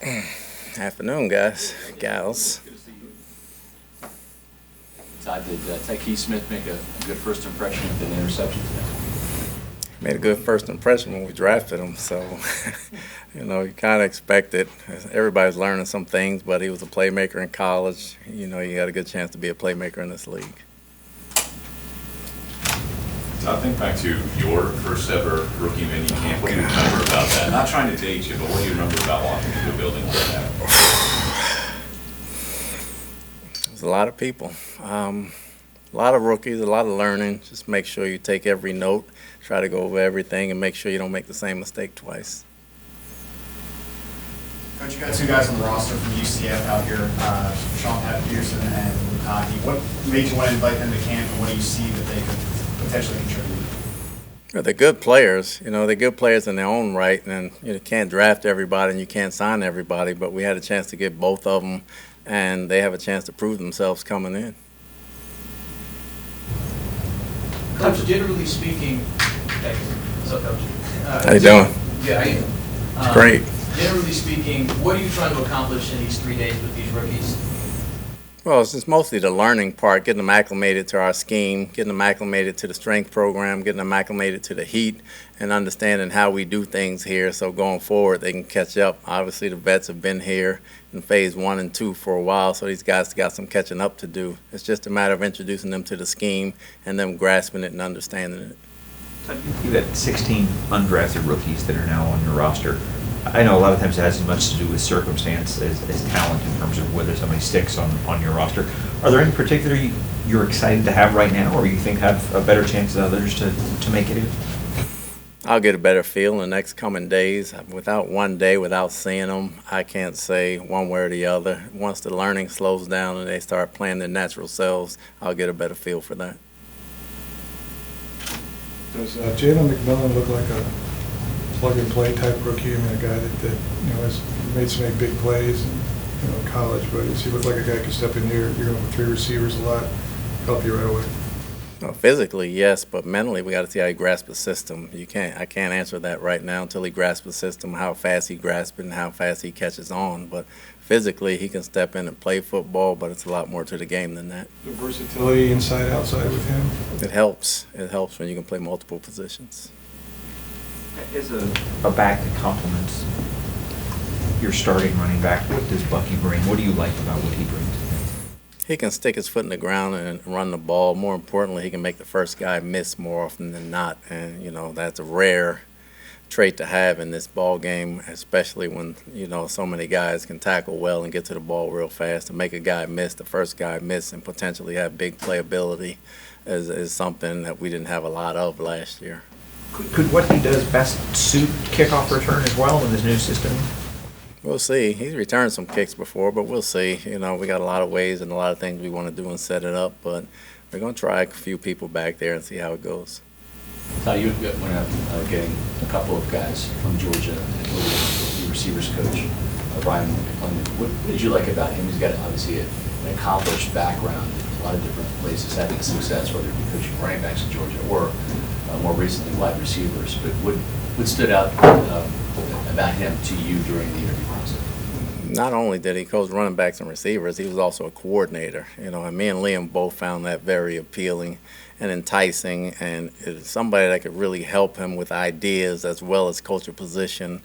Afternoon, guys, gals. Todd, did Tyke Smith make a good first impression with an interception today? Made a good first impression when we drafted him, so you kind of expect it. Everybody's learning some things, but he was a playmaker in college. You got a good chance to be a playmaker in this league. Todd, think back to your first ever rookie mini camp. What do you remember about that? Not trying to date you, but what do you remember about walking into a building like that? There's a lot of people, a lot of rookies, a lot of learning. Just make sure you take every note, try to go over everything, and make sure you don't make the same mistake twice. Coach, you got two guys on the roster from UCF out here, Sean Peterson and Luke Hockey. What made you want to invite them to camp, and what do you see that they could potentially contribute? They're good players. They're good players in their own right, and you can't draft everybody and you can't sign everybody, but we had a chance to get both of them, and they have a chance to prove themselves coming in. Coach, generally speaking, what's up, Coach? How you doing? Yeah, Great. Generally speaking, what are you trying to accomplish in these 3 days with these rookies? Well, it's just mostly the learning part, getting them acclimated to our scheme, getting them acclimated to the strength program, getting them acclimated to the heat, and understanding how we do things here so going forward they can catch up. Obviously, the vets have been here in phase 1 and 2 for a while, so these guys got some catching up to do. It's just a matter of introducing them to the scheme and them grasping it and understanding it. You've got 16 undrafted rookies that are now on your roster. I know a lot of times it has as much to do with circumstance as talent in terms of whether somebody sticks on your roster. Are there any particular you're excited to have right now, or you think have a better chance than others to make it in? I'll get a better feel in the next coming days. Without one day, without seeing them, I can't say one way or the other. Once the learning slows down and they start playing their natural selves, I'll get a better feel for that. Does Jalen McMillan look like a plug-and-play type rookie? I mean, a guy that has made some big plays in college, but does he look like a guy who can step in here? You're going to have 3 receivers a lot, help you right away. Well, physically, yes, but mentally, we got to see how he grasps the system. I can't answer that right now until he grasps the system, how fast he grasps it, and how fast he catches on. But physically, he can step in and play football, but it's a lot more to the game than that. The versatility inside, outside with him? It helps. It helps when you can play multiple positions. As a back that complements your starting running back, what does Bucky bring? What do you like about what he brings? He can stick his foot in the ground and run the ball. More importantly, he can make the first guy miss more often than not. And, that's a rare trait to have in this ball game, especially when, so many guys can tackle well and get to the ball real fast. To make a guy miss, the first guy miss, and potentially have big playability is something that we didn't have a lot of last year. Could what he does best suit kickoff return as well in this new system? We'll see. He's returned some kicks before, but we'll see. We got a lot of ways and a lot of things we want to do and set it up, but we're going to try a few people back there and see how it goes. Todd, you went out getting a couple of guys from Georgia, the receivers coach, Brian McClendon. What did you like about him? He's got obviously an accomplished background in a lot of different places, having success, whether it be coaching running backs in Georgia or more recently wide receivers. But what stood out about him to you during the interview process? Not only did he coach running backs and receivers, he was also a coordinator. And me and Liam both found that very appealing and enticing, and it's somebody that could really help him with ideas as well as coach a position.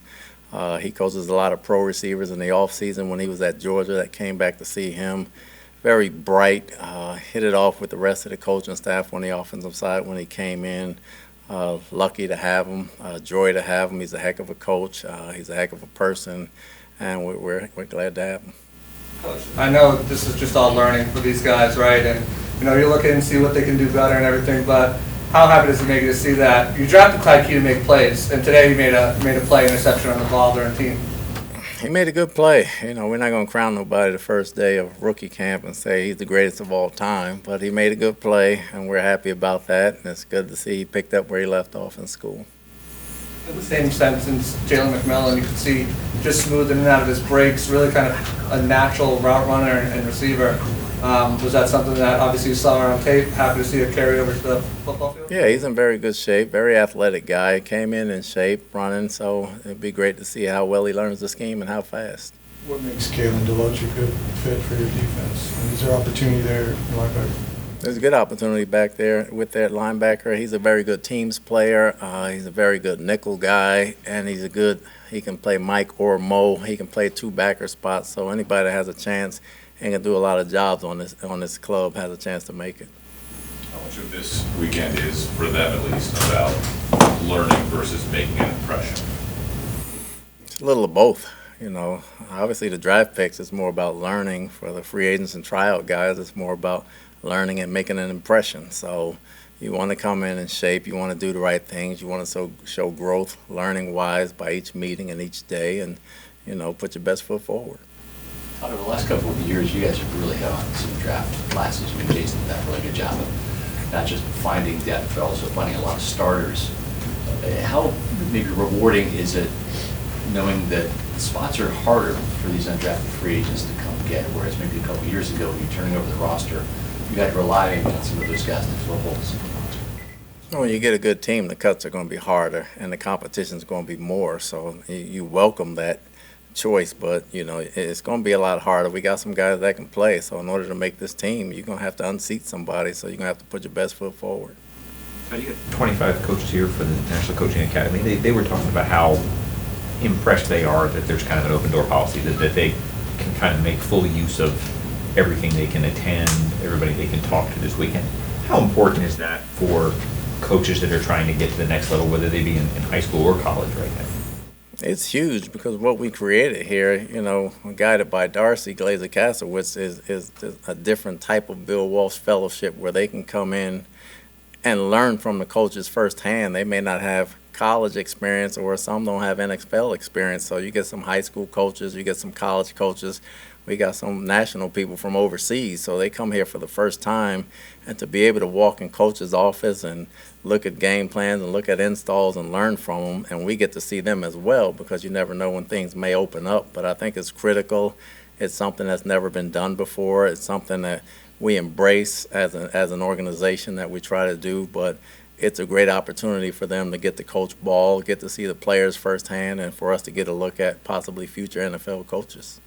He coaches a lot of pro receivers in the offseason when he was at Georgia that came back to see him. Very bright, hit it off with the rest of the coaching staff on the offensive side when he came in. Lucky to have him, joy to have him. He's a heck of a coach. He's a heck of a person, and we're glad to have him. Coach, I know this is just all learning for these guys, right? And you look in and see what they can do better and everything. But how happy does it make you to see that you drafted Tyke to make plays, and today he made a play interception on the ball during team? He made a good play. We're not going to crown nobody the first day of rookie camp and say he's the greatest of all time, but he made a good play, and we're happy about that. And it's good to see he picked up where he left off in school. In the same sense, since Jalen McMillan, you could see just smoothing in and out of his breaks, really kind of a natural route runner and receiver. Was that something that obviously you saw on tape? Happy to see it carry over to the football field? Yeah, he's in very good shape, very athletic guy. Came in shape, running, so it'd be great to see how well he learns the scheme and how fast. What makes Kalen DeLoach a good fit for your defense? And is there opportunity there in linebacker? There's a good opportunity back there with that linebacker. He's a very good teams player. He's a very good nickel guy, and he can play Mike or Mo. He can play two backer spots, so anybody that has a chance and can do a lot of jobs on this club has a chance to make it. How much of this weekend is, for them at least, about learning versus making an impression? It's a little of both. You know, obviously the draft picks is more about learning. For the free agents and tryout guys, it's more about learning and making an impression. So you want to come in shape, you want to do the right things, you want to show growth learning-wise by each meeting and each day, and, you know, put your best foot forward. Todd, over the last couple of years, you guys have really hit on some draft classes. I mean, Jason did that really good job of not just finding depth, but also finding a lot of starters. How maybe rewarding is it knowing that spots are harder for these undrafted free agents to come get, whereas maybe a couple of years ago when you're turning over the roster, you had to rely on some of those guys to fill holes? When you get a good team, the cuts are going to be harder and the competition is going to be more. So you welcome that choice, but you know it's going to be a lot harder. We got some guys that can play, so in order to make this team, you're going to have to unseat somebody. So you're going to have to put your best foot forward. But you got 25 coaches here for the National Coaching Academy. They were talking about how impressed they are that there's kind of an open door policy, that they can kind of make full use of everything they can attend, everybody they can talk to this weekend. How important is that for coaches that are trying to get to the next level, whether they be in high school or college right now? It's huge because what we created here, you know, guided by Darcy Glazer Castlewitz, is a different type of Bill Walsh fellowship where they can come in and learn from the coaches firsthand. They may not have college experience, or some don't have NFL experience, so you get some high school coaches, you get some college coaches. We got some national people from overseas, so they come here for the first time, and to be able to walk in coach's office and look at game plans and look at installs and learn from them, and we get to see them as well, because you never know when things may open up. But I think it's critical. It's something that's never been done before. It's something that we embrace as an organization that we try to do, but it's a great opportunity for them to get to coach ball, get to see the players firsthand, and for us to get a look at possibly future NFL coaches.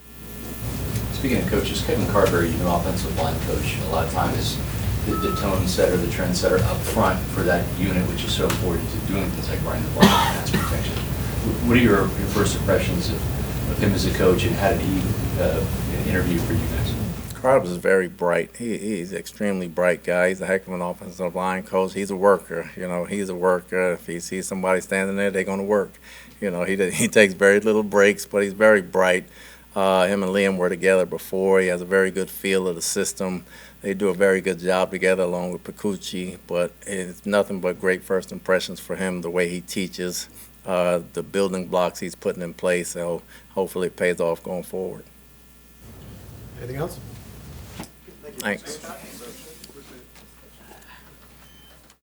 Speaking of coaches, Kevin Carter, you know, offensive line coach, a lot of time is the tone setter, the trend setter up front for that unit, which is so important to doing things like running the ball and pass protection. What are your first impressions of him as a coach, and how did he interview for you guys? Carter is very bright. He's an extremely bright guy. He's a heck of an offensive line coach. He's a worker. You know, he's a worker. If he sees somebody standing there, they're going to work. You know, he takes very little breaks, but he's very bright. Him and Liam were together before. He has a very good feel of the system. They do a very good job together along with Picucci, but it's nothing but great first impressions for him, the way he teaches, the building blocks he's putting in place. So hopefully it pays off going forward. Anything else? Thanks.